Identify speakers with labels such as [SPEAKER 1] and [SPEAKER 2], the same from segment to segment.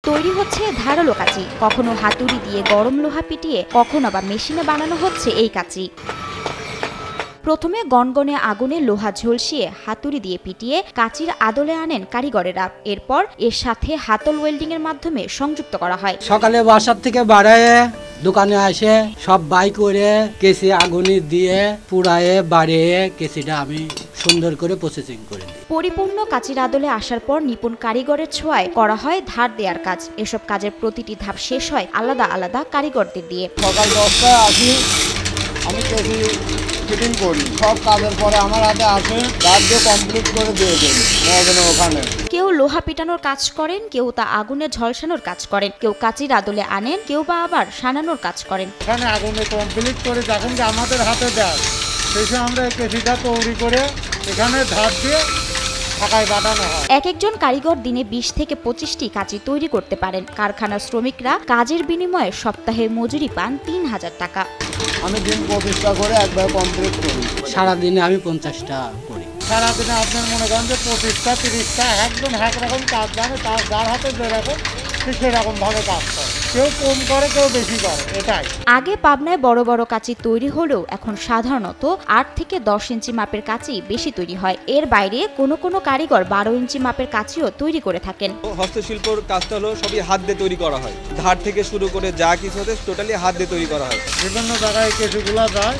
[SPEAKER 1] তৈরি হচ্ছে ধারালো কাঁচি, কখনো হাতুড়ি দিয়ে গরম লোহা পিটিয়ে, কখনো বা মেশিনে বানানো হচ্ছে এই কাঁচি। প্রথমে গনগনে আগুনে লোহা ঝলসিয়ে হাতুড়ি দিয়ে পিটিয়ে কাঁচির আদলে আনেন কারিগরেরা। এরপর এর সাথে হাতল ওয়েল্ডিং এর মাধ্যমে সংযুক্ত করা হয়।
[SPEAKER 2] সকালে বাসার থেকে বাড়ায় দোকানে আসে সব বাই করে কেসি আগুনে দিয়ে পুড়ায়ে বাড়িয়ে কেসিটা আমি সুন্দর করে প্রসেসিং করে দিই।
[SPEAKER 1] পরিপূর্ণ কাঁচির আদলে আসার পর নিপুণ কারিগরের ছোঁয়ায় করা হয় ধার দেওয়ার কাজ। এসব কাজের প্রতিটি ধাপ শেষ হয় আলাদা আলাদা কারিগরদের দিয়ে।
[SPEAKER 3] সকাল 10টায় আসি, আমি কেসি ফিটিং করি। সব কাজের পরে আমার হাতে আসে, কাজ দিয়ে কমপ্লিট করে দিয়ে দেন ওখানে।
[SPEAKER 1] কেউ লোহা পিটানোর কাজ করেন, কেউ তা আগুনে ঝলসানোর কাজ করেন, কেউ কাঁচির আদলে আনেন, কেউ বা আবার সানানোর কাজ করেন।
[SPEAKER 3] এখানে আগুনে কমপ্লিট করে যখন আমাদের হাতে দেয় সেই সময় আমরা কেসিটা তৈরি করে এখানে ধার দিয়ে ঢাকায় বাটানো হয়।
[SPEAKER 1] এক একজন কারিগর দিনে 20 থেকে 25টি কাঁচি তৈরি করতে পারেন। কারখানার শ্রমিকরা কাজের বিনিময়ে সপ্তাহে মজুরি পান 3000 টাকা।
[SPEAKER 3] আমি দিন 25টা করে একবার কমপ্লিট করি।
[SPEAKER 2] সারাদিনে আমি 50টা করি।
[SPEAKER 3] সারাদিনে আপনার মনে করেন যে 25টা 30টা একজন এক রকম কাজ জানে, তার যার হাতে যেরকম সেরকম ভাবে কাজ করে। কেউ কম করে, কেউ বেশি করে, এটাই।
[SPEAKER 1] আগে পাবনায় বড় বড় কাঁচি তৈরি হলেও এখন সাধারণত 8 থেকে 10 ইঞ্চি মাপের কাঁচি বেশি তৈরি হয়। এর বাইরে কোনো কোনো কারিগর 12 ইঞ্চি মাপের কাঁচিও তৈরি করে থাকেন।
[SPEAKER 4] হস্তশিল্পর কাজটা হলো সবই হাত দিয়ে তৈরি করা হয়। ধার থেকে শুরু করে যা কিছু হতে টোটালি হাত দিয়ে তৈরি করা হয়।
[SPEAKER 3] বিভিন্ন জায়গায় কেসিগুলো যায়,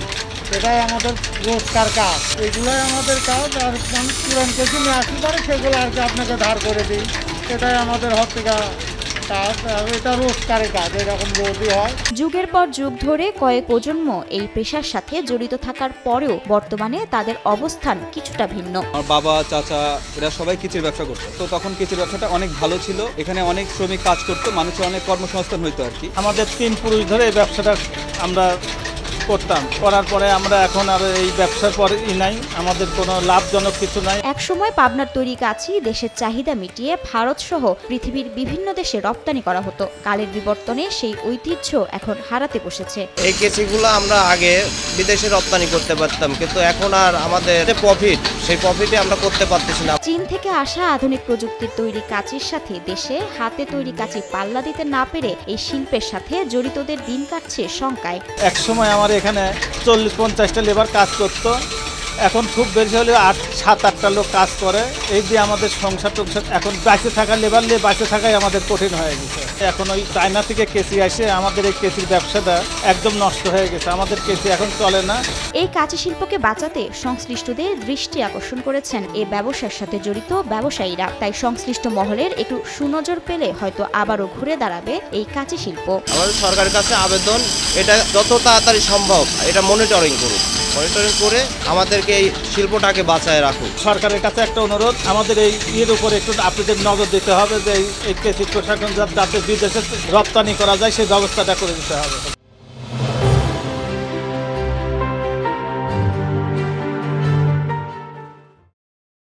[SPEAKER 3] এটাই আমাদের রোজকার কাজ, এগুলাই আমাদের কাজ। আর আমি পুরান কেসি নিয়ে আসতে পারে সেগুলো আর কি আপনাকে ধার করে দিই, এটাই আমাদের হাত থেকে কাজ। এটা রোজকারের কাজ, এরকম রোজই হয়।
[SPEAKER 1] যুগের পর যুগ ধরে কয়েক প্রজন্ম এই পেশার সাথে জড়িত থাকার পরেও বর্তমানে তাদের অবস্থান কিছুটা ভিন্ন।
[SPEAKER 4] আমার বাবা চাচা এরা সবাই কিচির ব্যবসা করতো, তো তখন কিচির ব্যবসাটা অনেক ভালো ছিল। এখানে অনেক শ্রমিক কাজ করতো, মানুষের অনেক কর্মসংস্থান হইতো আর কি।
[SPEAKER 5] আমাদের 3 পুরুষ ধরে এই ব্যবসাটা আমরা করতাম। করার পরে আমরা এখন আর এই ব্যবসার পরে নাই, আমাদের কোনো লাভজনক কিছু নাই।
[SPEAKER 1] এক সময় পাবনার তৈরি কাঁচি দেশের চাহিদা মিটিয়ে ভারত সহ পৃথিবীর বিভিন্ন দেশে রপ্তানি করা হতো। কালের বিবর্তনে সেই ঐতিহ্য এখন হারাতে বসেছে।
[SPEAKER 6] এই কেসিগুলো আমরা আগে বিদেশে রপ্তানি করতে পারতাম, কিন্তু এখন আর আমাদের প্রফিট, সেই প্রফিটে আমরা করতে পারতেছি না।
[SPEAKER 1] চীন থেকে আসা আধুনিক প্রযুক্তির তৈরি কাঁচির সাথে দেশে হাতে তৈরি কাঁচি পাল্লা দিতে না পেরে এই শিল্পের সাথে জড়িতদের দিন কাটছে শঙ্কায়।
[SPEAKER 5] এক সময় আমার এখানে 40-50টা লেবার কাজ করতো, এখন খুব বেশি হলে 7-8টা লোক কাজ করে। এই দিয়ে আমাদের সংসার এখন বাইসে থাকা লেবার নিয়ে বাইসে থাকাই আমাদের কঠিন হয়ে গেছে। এখন ওই চায়না থেকে কেসি আসে আমাদের এই কেসির ব্যবসাটা একদম নষ্ট হয়ে গেছে, আমাদের কেসি এখন চলে না।
[SPEAKER 1] এই কাঁচি শিল্পকে বাঁচাতে সংশ্লিষ্টদের দৃষ্টি আকর্ষণ করেছেন এই ব্যবসার সাথে জড়িত ব্যবসায়ীরা। তাই সংশ্লিষ্ট মহলের একটু সুনজর পেলে হয়তো আবারও ঘুরে দাঁড়াবে এই কাঁচি শিল্প।
[SPEAKER 6] আমাদের সরকারের কাছে আবেদন, এটা যত তাড়াতাড়ি সম্ভব এটা মনিটরিং করুন, মনিটরিং করে আমাদেরকে এই শিল্পটাকে বাঁচায় রাখুন।
[SPEAKER 5] সরকারের কাছে একটা অনুরোধ, আমাদের এই ইয়ের উপরে একটু আপনাদের নজর দিতে হবে যে এই কেসি প্রশাসন যাতে বিদেশে রপ্তানি করা যায় সেই ব্যবস্থাটা করে দিতে হবে।